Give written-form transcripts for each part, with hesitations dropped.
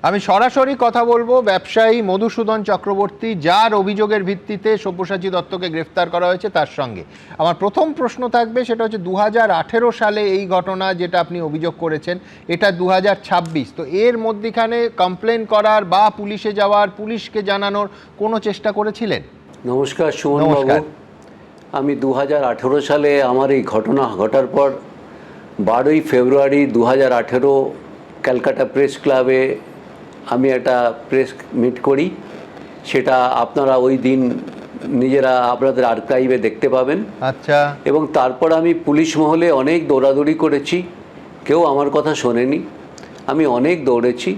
আমি সরাসরি কথা বলবো ব্যবসায়ী মধুসূদন চক্রবর্তী, যার অভিযোগের ভিত্তিতে সব্যসাচী দত্তকে গ্রেফতার করা হয়েছে, তার সঙ্গে। আমার প্রথম প্রশ্ন থাকবে, সেটা হচ্ছে 2018 সালে এই ঘটনা যেটা আপনি অভিযোগ করেছেন, এটা 2026, তো এর মধ্যেখানে কমপ্লেন করার বা পুলিশে যাওয়ার, পুলিশকে জানানোর কোনো চেষ্টা করেছিলেন? নমস্কার সুমন বাবু, আমি 2018 সালে আমার এই ঘটনা ঘটার পর 12ই ফেব্রুয়ারি 2018 ক্যালকাটা প্রেস ক্লাবে আমি একটা প্রেস মিট করি। সেটা আপনারা ওই দিন নিজেরা আপনাদের আর্কাইভে দেখতে পাবেন। আচ্ছা। এবং তারপর আমি পুলিশ মহলে অনেক দৌড়াদৌড়ি করেছি, কেউ আমার কথা শোনেনি। আমি অনেক দৌড়েছি,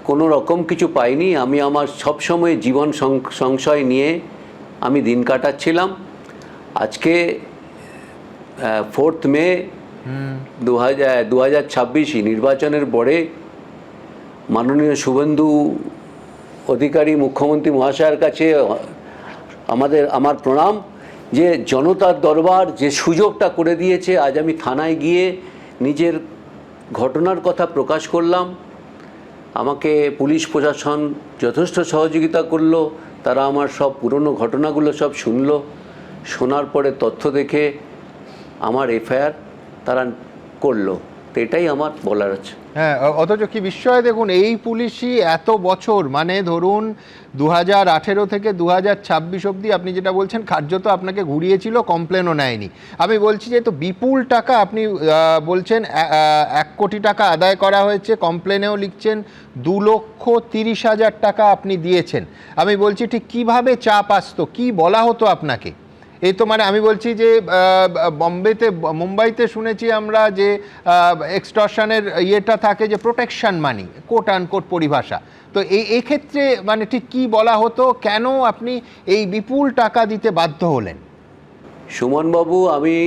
কোনো রকম কিছু পাইনি। আমি আমার সবসময় জীবন সংশয় নিয়ে আমি দিন কাটাচ্ছিলাম। আজকে 4 মে 2026 নির্বাচনের পরে মাননীয় শুভেন্দু অধিকারী মুখ্যমন্ত্রী মহাশয়ের কাছে আমার প্রণাম, যে জনতার দরবার যে সুযোগটা করে দিয়েছে। আজ আমি থানায় গিয়ে নিজের ঘটনার কথা প্রকাশ করলাম। আমাকে পুলিশ প্রশাসন যথেষ্ট সহযোগিতা করলো। তারা আমার সব পুরনো ঘটনাগুলো সব শুনলো। শোনার পরে তথ্য দেখে আমার এফআইআর তারা করলো। তো এটাই আমার বলার আছে। হ্যাঁ, অথচ কি বিস্ময় দেখুন, এই পুলিশই এত বছর, মানে ধরুন 2018 থেকে 2026 অবধি আপনি যেটা বলছেন, কার্যত আপনাকে ঘুরিয়েছিল, কমপ্লেনও নেয়নি। আমি বলছি যে তো বিপুল টাকা আপনি বলছেন 1 কোটি টাকা আদায় করা হয়েছে, কমপ্লেনেও লিখছেন 2,30,000 টাকা আপনি দিয়েছেন। আমি বলছি ঠিক কিভাবে চাপ আসতো, কি বলা হতো আপনাকে? এই তো মানে আমি বলছি যে মুম্বাইতে শুনেছি আমরা যে এক্সটর্শনের ইয়েটা থাকে, যে প্রোটেকশন মানি, কোট আনকোট পরিভাষা। তো এই ক্ষেত্রে মানে ঠিক কি বলা হতো, কেন আপনি এই বিপুল টাকা দিতে বাধ্য হলেন? সুমনবাবু, আমি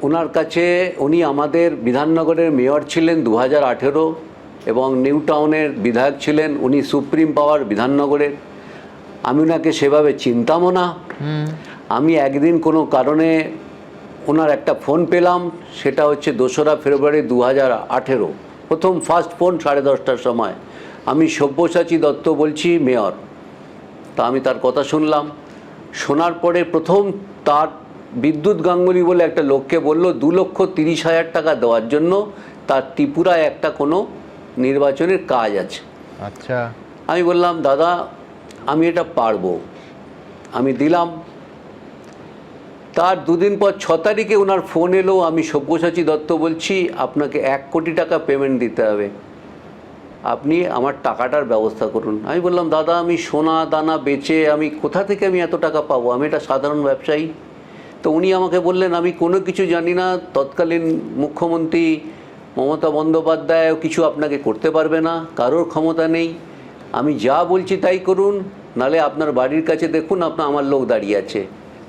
ওনার কাছে, উনি আমাদের বিধাননগরের মেয়র ছিলেন 2018 এবং নিউ টাউনের বিধায়ক ছিলেন। উনি সুপ্রিম পাওয়ার বিধাননগরের। আমি ওনাকে সেভাবে চিনতামও না। আমি একদিন কোনো কারণে ওনার একটা ফোন পেলাম, সেটা হচ্ছে 2রা ফেব্রুয়ারি 2018, প্রথম ফার্স্ট ফোন 10:30টার সময়। আমি সব্যসাচী দত্ত বলছি, মেয়র। তা আমি তার কথা শুনলাম। শোনার পরে প্রথম তার বিদ্যুৎ গাঙ্গুলি বলে একটা লোককে বলল 2,30,000 টাকা দেওয়ার জন্য, তার ত্রিপুরায় একটা কোনো নির্বাচনের কাজ আছে। আচ্ছা। আমি বললাম, দাদা আমি এটা পারবো। আমি দিলাম। তার 2 দিন পর 6 তারিখে ওনার ফোন এলো, আমি সব্যসাচী দত্ত বলছি, আপনাকে 1 কোটি টাকা পেমেন্ট দিতে হবে, আপনি আমার টাকাটার ব্যবস্থা করুন। আমি বললাম, দাদা আমি সোনা দানা বেচে আমি কোথা থেকে আমি এত টাকা পাবো, আমি একটা সাধারণ ব্যবসায়ী। তো উনি আমাকে বললেন, আমি কোনো কিছু জানি না, তৎকালীন মুখ্যমন্ত্রী মমতা বন্দ্যোপাধ্যায়ও কিছু আপনাকে করতে পারবে না, কারোর ক্ষমতা নেই, আমি যা বলছি তাই করুন, নালে আপনার বাড়ির কাছে দেখুন আমার লোক দাঁড়িয়ে আছে,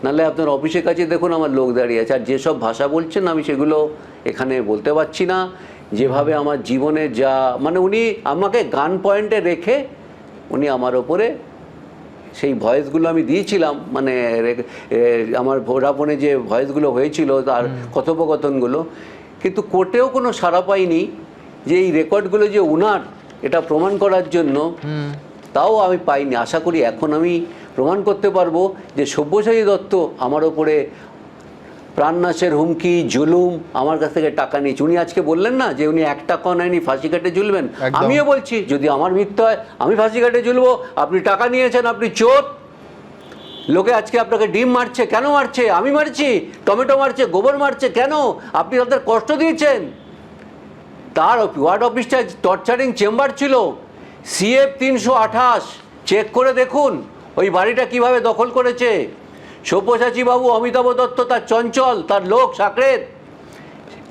নালে আপনার অফিসের কাছে দেখুন আমার লোক দাঁড়িয়ে আছে। আর যেসব ভাষা বলছেন আমি সেগুলো এখানে বলতে পারছি না। যেভাবে আমার জীবনে যা, মানে উনি আমাকে গান পয়েন্টে রেখে উনি আমার ওপরে সেই ভয়েসগুলো আমি দিয়েছিলাম, মানে আমার ভোডাফোনে যে ভয়েসগুলো হয়েছিল তার কথোপকথনগুলো, কিন্তু কোর্টেও কোনো সাড়া পাইনি যে এই রেকর্ডগুলো যে উনার, এটা প্রমাণ করার জন্য, তাও আমি পাইনি। আশা করি এখন আমি প্রমাণ করতে পারবো যে সব্যসাচী দত্ত আমার ওপরে প্রাণনাশের হুমকি, জুলুম, আমার কাছ থেকে টাকা নিয়েছে। উনি আজকে বললেন না যে উনি 1 টাকাও নেয়নি, ফাঁসি কাটে ঝুলবেন। আমিও বলছি, যদি আমার মিথ্যা হয় আমি ফাঁসি কাটে ঝুলবো। আপনি টাকা নিয়েছেন, আপনি চোর। লোকে আজকে আপনাকে ডিম মারছে, কেন মারছে? আমি মারছি। টমেটো মারছে, গোবর মারছে, কেন? আপনি তাদের কষ্ট দিয়েছেন। তার ওয়ার্ড অফিসটা টর্চারিং চেম্বার ছিল। CF 328 চেক করে দেখুন ওই বাড়িটা কিভাবে দখল করেছে সব্যসাচী বাবু। অমিতাভ দত্ত তার চঞ্চল, তার লোক সাকরেত,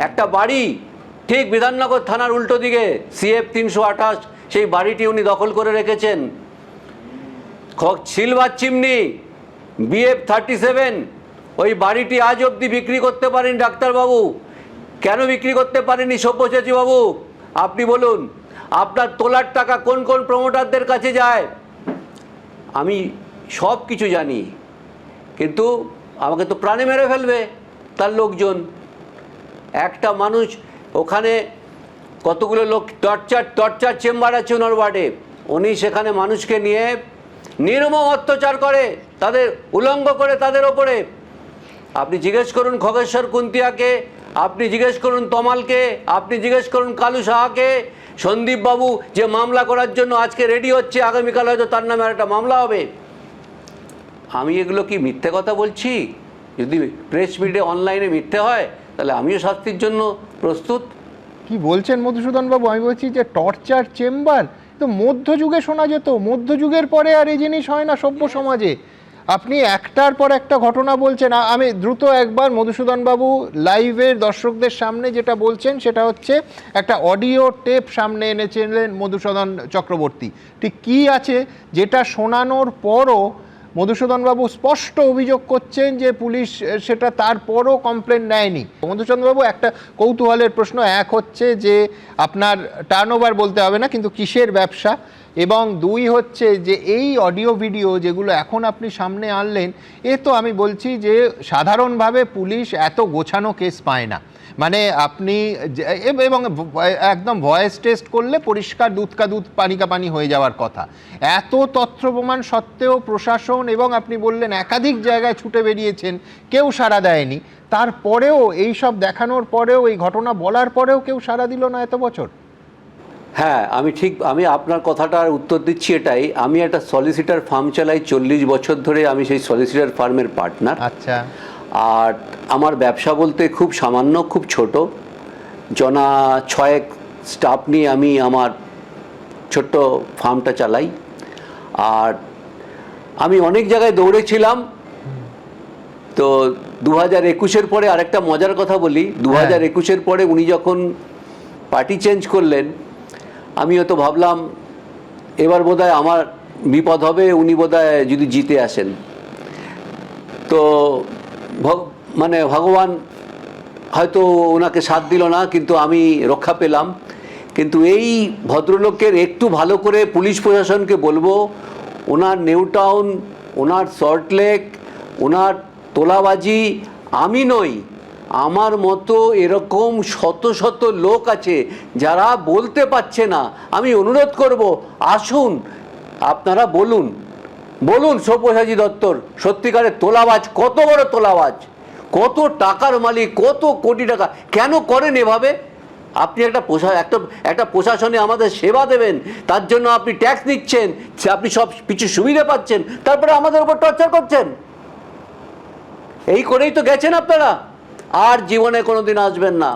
একটা বাড়ি ঠিক বিধাননগর থানার উল্টো দিকে CF 328, সেই বাড়িটি উনি দখল করে রেখেছেন। সিলভার চিমনি BF 37, ওই বাড়িটি আজ অবধি বিক্রি করতে পারেন ডাক্তারবাবু। কেন বিক্রি করতে পারেনি সব্যসাচী বাবু আপনি বলুন? আপনার তোলার টাকা কোন কোন প্রমোটারদের কাছে যায় আমি সব কিছু জানি, কিন্তু আমাকে তো প্রাণে মেরে ফেলবে তার লোকজন। একটা মানুষ ওখানে কতগুলো লোক টর্চার চেম্বার আছে ওনার ওয়ার্ডে, উনি সেখানে মানুষকে নিয়ে নির্মম অত্যাচার করে, তাদের উলঙ্গ করে তাদের ওপরে। আপনি জিজ্ঞেস করুন খগেশ্বর কুন্তিয়াকে, আপনি জিজ্ঞেস করুন তমালকে, আপনি জিজ্ঞেস করুন কালু সাহাকে, সন্দীপ বাবু যে মামলা করার জন্য আজকে রেডি হচ্ছে, আগামীকাল হয়তো তার নামে আর একটা মামলা হবে। আমি এগুলো কি মিথ্যে কথা বলছি? যদি প্রেস মিডিয়া অনলাইনে মিথ্যে হয় তাহলে আমিও শাস্তির জন্য প্রস্তুত। কি বলছেন মধুসূদন বাবু? আমি বলছি যে টর্চার চেম্বার তো মধ্যযুগে শোনা যেত, মধ্যযুগের পরে আর এই জিনিস হয় না সভ্য সমাজে। আপনি একটার পর একটা ঘটনা বলছেন। আমি দ্রুত একবার মধুসূদন বাবু লাইভের দর্শকদের সামনে যেটা বলছেন সেটা হচ্ছে একটা অডিও টেপ সামনে এনেছিলেন মধুসূদন চক্রবর্তী। ঠিক কী আছে যেটা শোনানোর পরও মধুসূদনবাবু স্পষ্ট অভিযোগ করছেন যে পুলিশ সেটা তারপরও কমপ্লেন নেয়নি। মধুসূদনবাবু, একটা কৌতূহলের প্রশ্ন, এক হচ্ছে যে আপনার টার্নওভার বলতে হবে না, কিন্তু কিসের ব্যবসা, এবং দুই হচ্ছে যে এই অডিও ভিডিও যেগুলো এখন আপনি সামনে আনলেন, এ তো আমি বলছি যে সাধারণভাবে পুলিশ এত গোছানো কেস পায় না। মানে আপনি এবং একদম ভয়েস টেস্ট করলে পরিষ্কার দুধ কা দুধ পানি কা পানি হয়ে যাওয়ার কথা। এত তথ্য প্রমাণ সত্ত্বেও প্রশাসন, এবং আপনি বললেন একাধিক জায়গায় ছুটে বেরিয়েছেন, কেউ সাড়া দেয়নি। তারপরেও এই সব দেখানোর পরেও, এই ঘটনা বলার পরেও কেউ সাড়া দিল না এত বছর। হ্যাঁ, আমি আপনার কথাটার উত্তর দিচ্ছি এটাই। আমি একটা সলিসিটার ফার্ম চালাই 40 বছর ধরে, আমি সেই সলিসিটার ফার্মের পার্টনার। আচ্ছা। আর আমার ব্যবসা বলতে খুব সামান্য, খুব ছোট, জনা 6 স্টাফ নিয়ে আমি আমার ছোট্ট ফার্মটা চালাই। আর আমি অনেক জায়গায় দৌড়েছিলাম। তো 2021-এর পরে আরেকটা মজার কথা বলি, 2021-এর পরে উনি যখন পার্টি চেঞ্জ করলেন, আমিও তো ভাবলাম এবার বোধহয় আমার বিপদ হবে, উনি বোধহয় যদি জিতে আসেন। তো মানে ভগবান হয়তো ওনাকে সাথ দিল না, কিন্তু আমি রক্ষা পেলাম। কিন্তু এই ভদ্রলোকের একটু ভালো করে পুলিশ প্রশাসনকে বলবো, ওনার নিউ টাউন, ওনার সল্টলেক, ওনার তোলাবাজি আমি নই, আমার মতো এরকম শত শত লোক আছে যারা বলতে পারছে না। আমি অনুরোধ করব, আসুন আপনারা বলুন সব্যসাচী দত্তর সত্যিকারের তোলাবাজ, কত বড় তোলাবাজ, কত টাকার মালিক, কত কোটি টাকা, কেন করেন এভাবে? আপনি একটা প্রশাসনে আমাদের সেবা দেবেন, তার জন্য আপনি ট্যাক্স নিচ্ছেন, আপনি সব কিছু সুবিধা পাচ্ছেন, তারপরে আমাদের উপর টর্চার করছেন। এই করেই তো গেছেন আপনারা, আর জীবনে কোনোদিন আসবেন না।